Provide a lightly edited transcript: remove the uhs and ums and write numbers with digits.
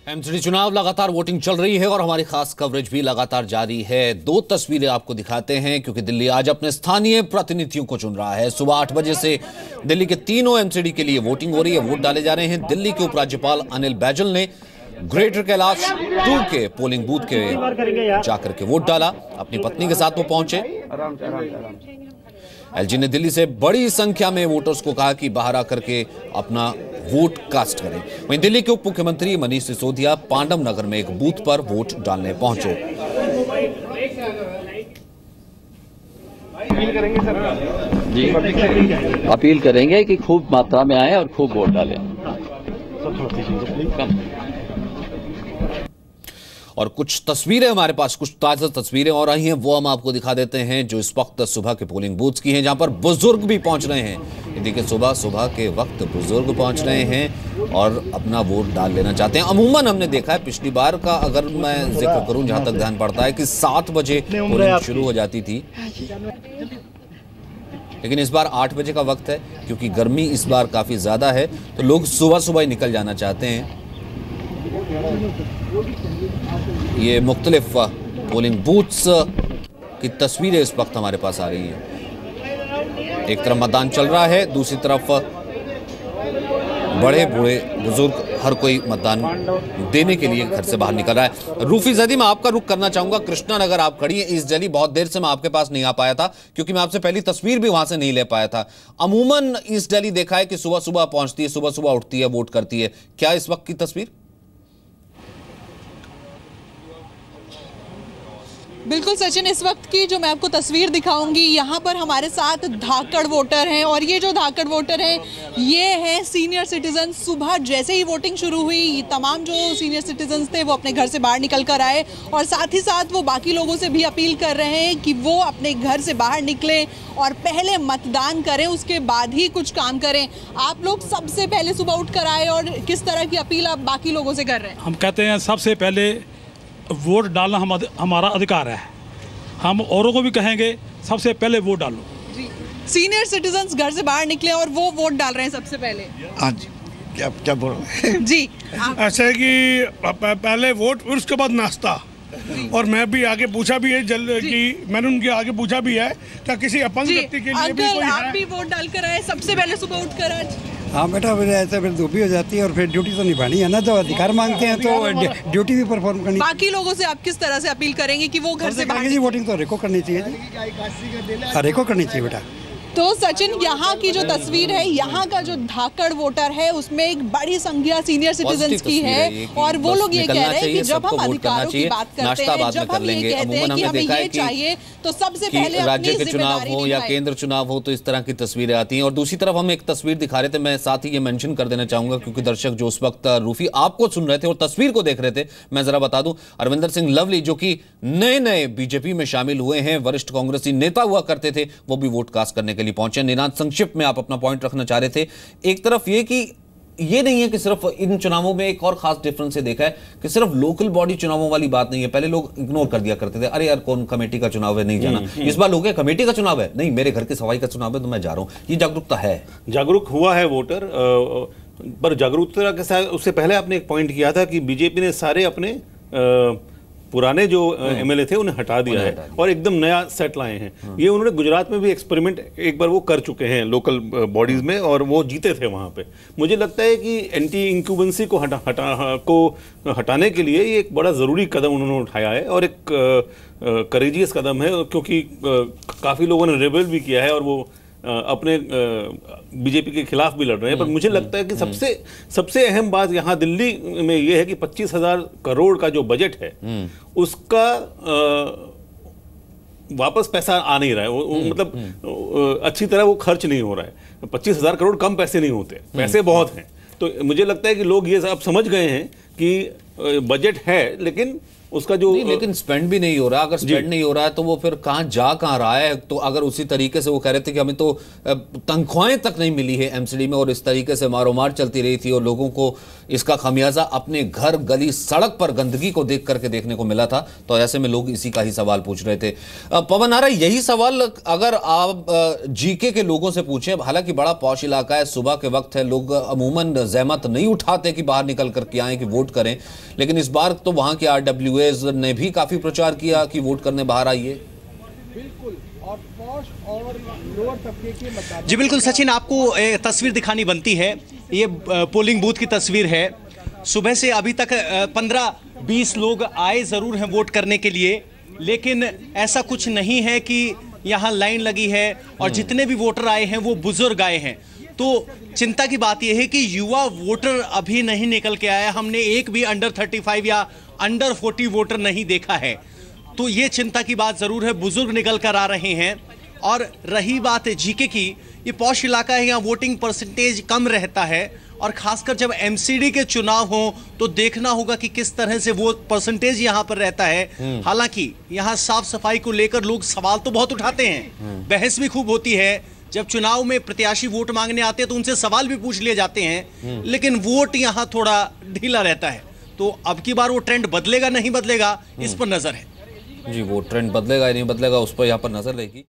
MCD चुनाव लगातार voting चल रही है और हमारी खास कवरेज भी लगातार जारी है। दो तस्वीरें आपको दिखाते हैं क्योंकि दिल्ली आज अपने स्थानीय प्रतिनिधियों को चुन रहा है। सुबह 8 बजे से दिल्ली के तीनों एमसीडी के लिए वोटिंग हो रही है, वोट डाले जा रहे हैं। दिल्ली के उपराज्यपाल अनिल बैजल ने ग्रेटर कैलाश 2 के पोलिंग बूथ के जाकर के वोट डाला। अपनी पत्नी के साथ वो पहुंचे। एलजी ने दिल्ली से बड़ी संख्या में वोटर्स को कहा कि बाहर आकर के अपना वोट कास्ट करें। वहीं दिल्ली के उप मुख्यमंत्री मनीष सिसोदिया पांडव नगर में एक बूथ पर वोट डालने पहुंचे। जी अपील करेंगे कि खूब मात्रा में आए और खूब वोट डालें। और कुछ तस्वीरें हमारे पास, कुछ ताजा तस्वीरें और आई हैं, वो हम आपको दिखा देते हैं जो इस वक्त सुबह के पोलिंग बूथ्स की हैं, जहां पर बुजुर्ग भी पहुंच रहे हैं। देखिए सुबह के वक्त बुजुर्ग पहुंच रहे हैं और अपना वोट डाल लेना चाहते हैं। अमूमन हमने देखा है पिछली बार का, अगर मैं जिक्र करूं जहां तक ध्यान पड़ता है कि 7 बजे पोलिंग शुरू हो जाती थी, लेकिन इस बार 8 बजे का वक्त है क्योंकि गर्मी इस बार काफी ज्यादा है, तो लोग सुबह ही निकल जाना चाहते हैं। ये मुख्तलिफ पोलिंग बूथ्स की तस्वीरें इस वक्त हमारे पास आ रही हैं। एक तरफ मतदान चल रहा है, दूसरी तरफ बड़े बूढ़े बुजुर्ग हर कोई मतदान देने के लिए घर से बाहर निकल रहा है। रूफी जदी, मैं आपका रुख करना चाहूंगा। कृष्णा नगर आप खड़ी हैं ईस्ट दिल्ली, बहुत देर से मैं आपके पास नहीं आ पाया था क्योंकि मैं आपसे पहली तस्वीर भी वहां से नहीं ले पाया था। अमूमन ईस्ट दिल्ली देखा है कि सुबह पहुंचती है, सुबह उठती है, वोट करती है। क्या इस वक्त की तस्वीर? बिल्कुल सचिन, इस वक्त की जो मैं आपको तस्वीर दिखाऊंगी, यहाँ पर हमारे साथ धाकड़ वोटर हैं और ये जो धाकड़ वोटर हैं ये हैं सीनियर सिटीजन। सुबह जैसे ही वोटिंग शुरू हुई तमाम जो सीनियर सिटीजन थे वो अपने घर से बाहर निकल कर आए और साथ ही साथ वो बाकी लोगों से भी अपील कर रहे हैं कि वो अपने घर से बाहर निकलें और पहले मतदान करें, उसके बाद ही कुछ काम करें। आप लोग सबसे पहले सुबह उठ कर आए और किस तरह की अपील आप बाकी लोगों से कर रहे हैं? हम कहते हैं सबसे पहले वोट डालना हमारा अधिकार है। हम औरों को भी कहेंगे सबसे पहले वोट डालो। जी, सीनियर सिटीजन्स घर से बाहर निकले और वो वोट डाल रहे हैं सबसे पहले। हाँ जी, क्या बोल रहे हैं जी ऐसे है कि पहले वोट फिर उसके बाद नाश्ता। और मैं भी आगे पूछा भी है कि मैंने उनके आगे पूछा भी है क्या किसी अपंग व्यक्ति के लिए भी कोई है? आप भी वोट डाल कर आए सबसे पहले सुबह उठ कर आज? हाँ बेटा, फिर ऐसे फिर धूप भी हो जाती है और फिर ड्यूटी तो निभानी है ना, तो अधिकार मांगते हैं तो ड्यूटी भी परफॉर्म करनी। बाकी लोगों से आप किस तरह से अपील करेंगे कि वो घर से बाहर? जी वोटिंग तो रेको करनी चाहिए जी, रेको करनी चाहिए बेटा। तो सचिन, यहाँ की जो तस्वीर है, यहाँ का जो धाकड़ वोटर है उसमें एक बड़ी संख्या सीनियर सिटीजन्स की है और वो लोग ये कह रहे हैं कि जब हम अधिकारों की बात करते हैं, जब हम ये कहते हैं कि हमें ये चाहिए, तो सबसे पहले राज्य के चुनाव हो या केंद्र चुनाव हो तो इस तरह की तस्वीरें आती हैं। और दूसरी तरफ हम एक तस्वीर दिखा रहे थे, मैं साथ ही ये मेंशन कर देना चाहूंगा क्योंकि दर्शक जो उस वक्त रूफी आपको सुन रहे थे और तस्वीर को देख रहे थे, मैं जरा बता दूं, अरविंदर सिंह लवली जो कि नए बीजेपी में शामिल हुए हैं, वरिष्ठ कांग्रेसी नेता हुआ करते थे, वो भी वोट कास्ट करने के लिए पहुंचे। निनाद, संक्षिप्त में आप अपना पॉइंट रखना चाह रहे थे। एक तरफ ये कि ये नहीं है कि सिर्फ इन चुनावों में एक और खास डिफरेंस ये देखा है कि सिर्फ लोकल बॉडी चुनावों वाली बात नहीं है। पहले लोग इग्नोर कर दिया करते थे, अरे यार कौन कमेटी का चुनाव है, नहीं जाना। इस बार लोग कमेटी का चुनाव है, नहीं मेरे घर की सफाई का चुनाव है तो मैं जा रहा हूं। ये जागरूकता है, जागरूक हुआ है वोटर। पर जागरूकता के साथ उससे पहले आपने एक पॉइंट किया था कि बीजेपी ने सारे अपने पुराने जो एमएलए थे उन्हें हटा दिया है और एकदम नया सेट लाए हैं। ये उन्होंने गुजरात में भी एक्सपेरिमेंट एक बार वो कर चुके हैं लोकल बॉडीज में और वो जीते थे वहां पे। मुझे लगता है कि एंटी इंक्यूबेंसी को हटाने के लिए ये एक बड़ा ज़रूरी कदम उन्होंने उठाया है और एक करेजियस कदम है क्योंकि काफ़ी लोगों ने रिबेल भी किया है और वो अपने बीजेपी के खिलाफ भी लड़ रहे हैं। पर मुझे लगता है कि सबसे अहम बात यहाँ दिल्ली में ये है कि 25,000 करोड़ का जो बजट है उसका वापस पैसा आ नहीं रहा है। मतलब अच्छी तरह वो खर्च नहीं हो रहा है। 25,000 करोड़ कम पैसे नहीं होते, पैसे बहुत हैं। तो मुझे लगता है कि लोग ये अब समझ गए हैं कि बजट है लेकिन उसका जो लेकिन स्पेंड भी नहीं हो रहा। अगर स्पेंड नहीं हो रहा है तो वो फिर कहाँ रहा है? तो अगर उसी तरीके से वो कह रहे थे कि हमें तो तनख्वाहें तक नहीं मिली है एमसीडी में और इस तरीके से मारोमार चलती रही थी और लोगों को इसका खामियाजा अपने घर, गली, सड़क पर गंदगी को देख करके देखने को मिला था। तो ऐसे में लोग इसी का ही सवाल पूछ रहे थे। पवन आरा, यही सवाल अगर आप जीके के लोगों से पूछें, हालांकि बड़ा पॉश इलाका है, सुबह के वक्त है, लोग अमूमन जहमत नहीं उठाते कि बाहर निकल करके आए कि वोट करें, लेकिन इस बार तो वहां के आरडब्ल्यूएज ने भी काफी प्रचार किया कि वोट करने बाहर आइए। जी बिल्कुल सचिन, आपको तस्वीर दिखानी बनती है। ये पोलिंग बूथ की तस्वीर है। सुबह से अभी तक 15-20 लोग आए जरूर हैं वोट करने के लिए, लेकिन ऐसा कुछ नहीं है कि यहाँ लाइन लगी है, और जितने भी वोटर आए हैं वो बुजुर्ग आए हैं। तो चिंता की बात यह है कि युवा वोटर अभी नहीं निकल के आया। हमने एक भी अंडर 35 या अंडर 40 वोटर नहीं देखा है। तो ये चिंता की बात जरूर है, बुजुर्ग निकल कर आ रहे हैं। और रही बात जीके की, ये पॉश इलाका है, यहाँ वोटिंग परसेंटेज कम रहता है, और खासकर जब एमसीडी के चुनाव हो तो देखना होगा कि किस तरह से वो परसेंटेज यहाँ पर रहता है। हालांकि यहाँ साफ सफाई को लेकर लोग सवाल तो बहुत उठाते हैं, बहस भी खूब होती है। जब चुनाव में प्रत्याशी वोट मांगने आते हैं तो उनसे सवाल भी पूछ लिए जाते हैं, लेकिन वोट यहाँ थोड़ा ढीला रहता है। तो अब की बार वो ट्रेंड बदलेगा नहीं बदलेगा, इस पर नजर है। जी, वो ट्रेंड बदलेगा या नहीं बदलेगा, उस पर यहाँ पर नजर रहेगी।